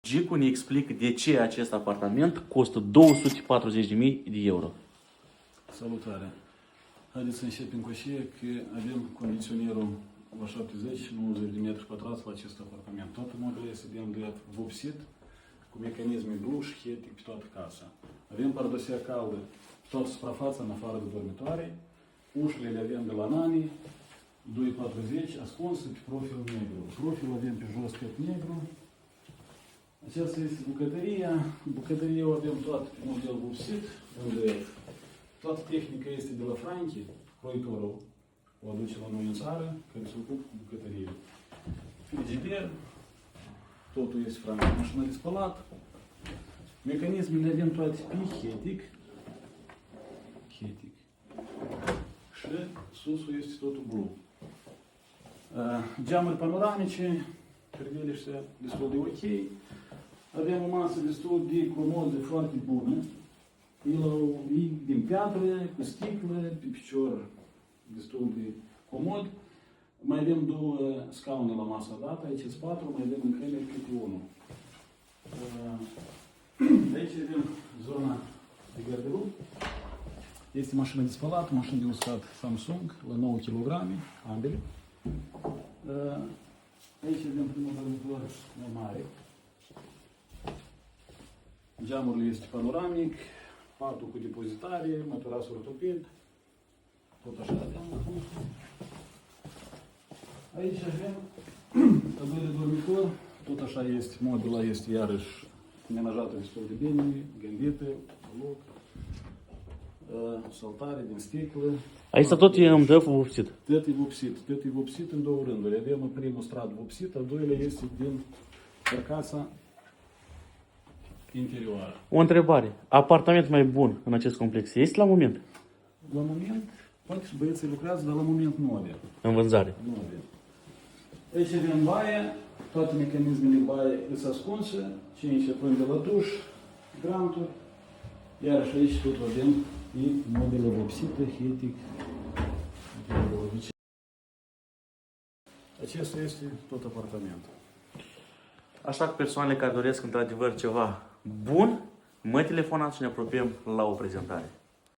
Gicu ne explică de ce acest apartament costă 240.000 de euro. Salutare! Haideți să începem cu aceea că avem condiționerul la 70-90 de metri pătrați la acest apartament. Toată mobilul este de vopsit, cu mecanisme bluș, hetic pe toată casa. Avem pardosea caldă, toată suprafața în afară de dormitoare. Ușile le avem de la Nani, 2,40, ascunse pe profil negru. Profilul avem pe jos tot negru. Aceasta este bucătăria. Bucătăria o avem toată pe model vopsit, MDF. Toată tehnica este de la Franchi, croitorul o aduce la noi în țară, care se ocupă cu bucătărie. Frigider, totul este Franchi. Mașina de spălat. Mecanismele avem toate pe hetic. Hetic. Și susul este totul blu. Geamuri panoramice, priveliște destul de ok. Avem o masă destul de comodă, foarte bună. E din piatră, cu sticlă, pe picior destul de comod. Mai avem două scaune la masa dată, aici sunt 4, mai avem în cameră câte unul. Aici avem zona de garderob. Este mașină de spălat, mașină de uscat Samsung, la 9 kg, ambele. Aici avem primul dormitor mai mare. Geamul este panoramic, patul cu depozitare, materasul ortoped, tot așa avem. Aici avem al doilea dormitor, tot așa este, modula este iarăși menajată destul de bine, gândită, loc, saltare din sticlă. Aici tot e MDF vopsit. Tot e vopsit în două rânduri. Avem primul strat vopsit, al doilea este din carcasa interioară. O întrebare. Apartament mai bun în acest complex este la moment? La moment, poate și băieții lucrează, dar la moment nu avem. În vânzare? Nu avem. Aici avem baie, toate mecanismele baie sunt ascunse, 5 până de la duș, granturi, iar și aici tot avem mobilă vopsită, hetic. Acesta este tot apartamentul. Așa că persoanele care doresc într-adevăr ceva bun, mă telefonați și ne apropiem la o prezentare.